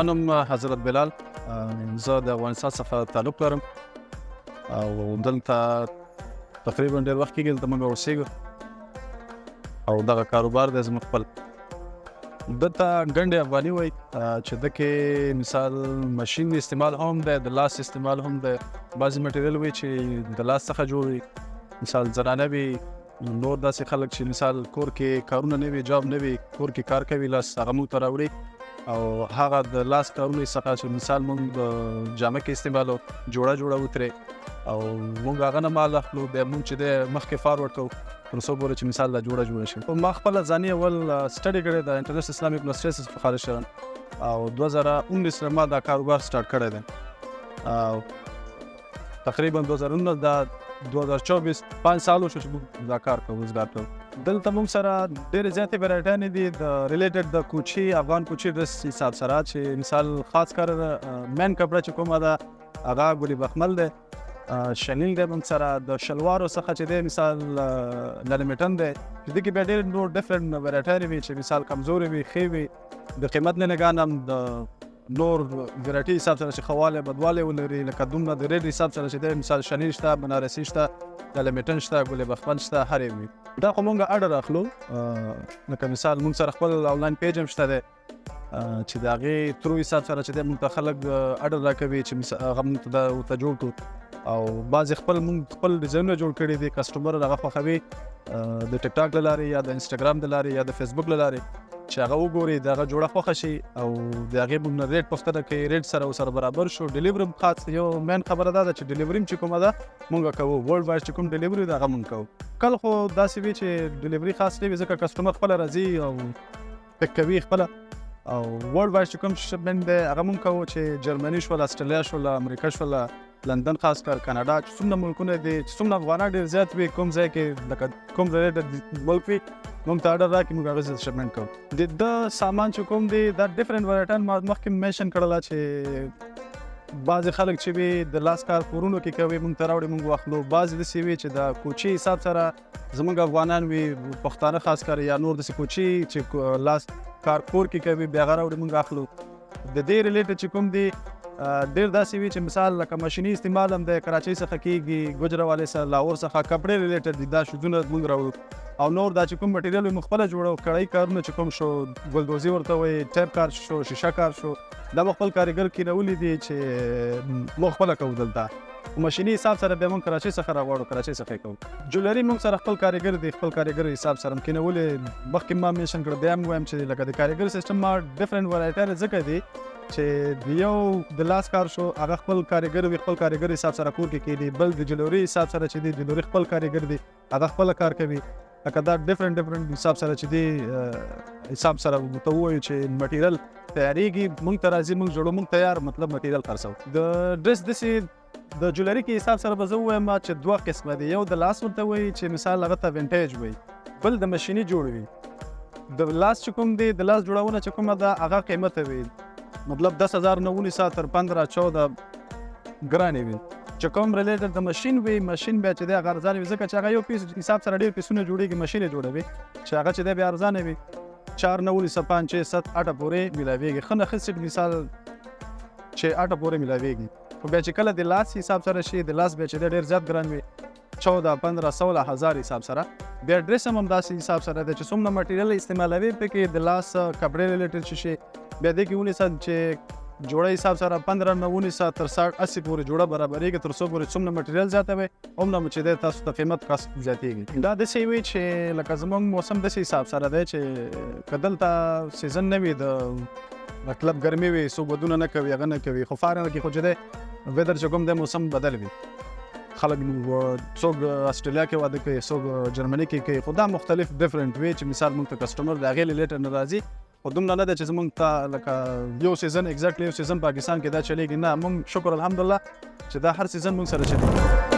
زما نوم حضرت بلال، زه د افغانستان څخه تعلق لرم او دلته تقریبا ډېر وخت کېږي دلته موږ اوسېږو او دغه کاروبار دی زموږ خپل. دلته ګنډې افغاني وایي چې دکې مثال ماشین استعمال هم دی، د لاس استعمال هم دی. بعضې مټریل وي چې د لاس څخه جوړ وي، مثال زنانه وي، نور داسې خلک چې مثال کور کې کارونه نه وي، جاب نه وي، کور کې کار کوي لاس، هغه موږ ته راوړي او هغه د لاس کارونو څخه چې مثال موږ د جامه کې استعمالو، جوړه وترې او موږ هغه نه مال اخلو، بیا موږ چې دی مخکې فارورډ کوو تر څو پورې چې مثال دا جوړه شي. ما خپله ځاني اول سټډي کړی د انټرنیشنل اسلامیک یونیورسټۍ څخه خارج شوم او 2019 کې ما دا کاروبار سټارټ کړی دی او تقریبا 2019 دا 2024 5 سالو شو چې موږ دا کار کوو، روزګار کوو. دلته موږ سره ډېرې زیاتې ویرایټیانې دي د ریلیټډ د کوچي افغان کوچي ډرس حساب سره چې مثال خاص کر مین کپړه چې کومه ده هغه ګلي بخمل دی، شنیل دی موږ سره، د شلوارو څخه چې دی مثال للمیټن دی چې دې کې بیا ډېر نور ډفرنټ ویرایټیانې وي چې مثال کمزورې وي، ښې وي، د قیمت نه نګاه هم د نور ویرایټي حساب سره چې خواله بدواله ولري، لکه دومره د ریډ حساب سره چې دی مثال شنیل شته، بنارسي شته، للمیټن شته، ګلي بخمل شته، هر یو وي. دا خو موږ اډر اخلو، لکه مثال موږ سره خپل آنلاین پیج هم شته دی چې د هغې ترو حساب سره چې دی موږ ته خلک اډر راکوي چې هغه موږ ته ورته جوړ کړو او بعضې موږ خپل ډیزاینونه جوړ کړي دي، کسټمر هغه خوښوي د ټیک ټاک له لارې یا د انسټاګرام له لارې یا د فیسبوک له لارې چې هغه وګوري، د هغه جوړه خوښه شي او د هغې موږ نه ریټ پوښتنه کوي، ریټ سره ورسره برابر شو. ډیلیوري هم خاص یو مین خبره دا ده چې ډیلیوري هم چې کومه ده موږ کوو، ورلډ وایډ چې کوم ډیلیوري ده هغه موږ کوو. کله خو داسې وي چې ډیلیوري خاص نه وي ځکه کسټمر خپله راځي او پک کوي خپله، او ورلډ وایډ چې کوم شپمنټ دی هغه موږ کوو چې جرمني شوله، استرالیا شوله، امریکا شوله، لندن خاص کر کاناډا، چې څومره ملکونه دي، چې څومره افغانان ډېر زیات وي، کوم ځای کې لکه کوم ریلیټډ ملک وي موږ ته اډر راکړي، موږ هغه ته شپمنټ کوو. د سامان چې کوم دی دا ډفرنټ ویرایټیان ما مخکې مینشن کړله چې بعضې خلک چې وي د لاس کار کورونو کې کوي موږ ته راوړي موږ واخلو، بعضې داسې وي چې د کوچي حساب سره زموږ افغانان وي، پښتانه خاص کر یا نور داسې کوچي چې لاس کار کور کې کوي بیا هغه راوړي موږ اخلو. د دې ریلیټډ چې کوم دی ډېر داسې وي چې مثال لکه ماشیني استعمال هم د کراچۍ څخه کېږي، ګوجرانوالۍ څخه، لاهور څخه کپړې ریلیټډ دي، دا شوزونه موږ راوړو او نور دا چې کوم مټریل وي موږ خپله جوړو. کړۍ کارونه چې کوم شو، ګلدوزي ورته وایي، ټیپ کار شو، شیشه کار شو، دا موږ خپل کارګر کېنولي دي چې موږ خپله کوو دلته. ماشیني حساب سره بیا موږ کراچۍ څخه راغواړو، کراچۍ څخه یې کوو. جولري موږ سره خپل کارګر دی، خپل کارګر حساب سره هم کېنولې. مخکې ما مینشن کړه، بیا هم وایم چې لکه د کارګر سیسټم ما ډفرنټ ویرایټیانې ځکه دي چې یو د لاس کار شو هغه خپل کارګر وي، خپل کارګر حساب سره کور کې کېدي، بل د جلوري حساب سره چې دی جلوري خپل کارګر دی هغه خپله کار کوي. لکه دا ډفرنټ حساب سره چې دی حساب سره ورته ووایو چې مټیریل تیارېږي، موږ ته راځي، موږ جوړو، موږ تیار، مطلب مټیریل خرڅوو. د ډرس داسې د جولري کې حساب سره به زه ووایم چې دوه قسمه دي، یو د لاس ورته وایي چې مثال هغه ته وینټیج وایي، بل د ماشیني جوړ وي. د لاس چې کوم دی د لاس جوړونه چې کومه ده هغه قیمته وي، مطلب 10,000 نه 19 تر 15-14 ګرانې وي. چې کوم ریلیټډ د ماشین وي، ماشین بیا چې دی هغه ارزانه وي ځکه چې هغه یو پیس حساب سره ډېر پیسونه جوړېږي، ماشین یې جوړوي چې هغه چې دی بیا ارزانه وي، 4 نه 19 5 6 7 8 پورې ملاویږي. ښه نه ښه سیټ مثال چې 8 پورې ملاویږي، خو بیا چې کله د لاس حساب سره شي، د لاس بیا چې دی ډېر زیات ګران وي، 14 15 16 هزار حساب سره. بیا ډرس هم داسې حساب سره دی چې څومره مټیریل استعمالوي پکې د لاس کپړې ریلیټډ شي، بیا دې کې 19 چې جوړه حساب سره 15 نه 19 تر 60 80 پورې جوړه برابرېږي، تر څو پورې څومره مټیریل زیاتوي هومره چې دی تاسو ته قیمت کاست زیاتېږي. دا داسې وي چې لکه زموږ موسم داسې حساب سره دی چې که دلته سیزن نه وي، د مطلب ګرمي وي، څوک ودونه نه کوي، هغه نه کوي، خو فارن کې خو چې دی ویدر چې کوم دی موسم بدل وي، خلک څوک استرالیا کې واده کوي، څوک جرمني کې کوي، خو دا مختلف ډفرنټ وي چې مثال موږ ته کسټمر د هغې ریلیټډ نه راځي، خو دومره نه ده چې زموږ ته لکه یو سیزن ایګزیکټلی یو سیزن پاکستان کې دا چلیږي، نه، موږ شکر الحمدلله چې دا هر سیزن موږ سره چلیږي.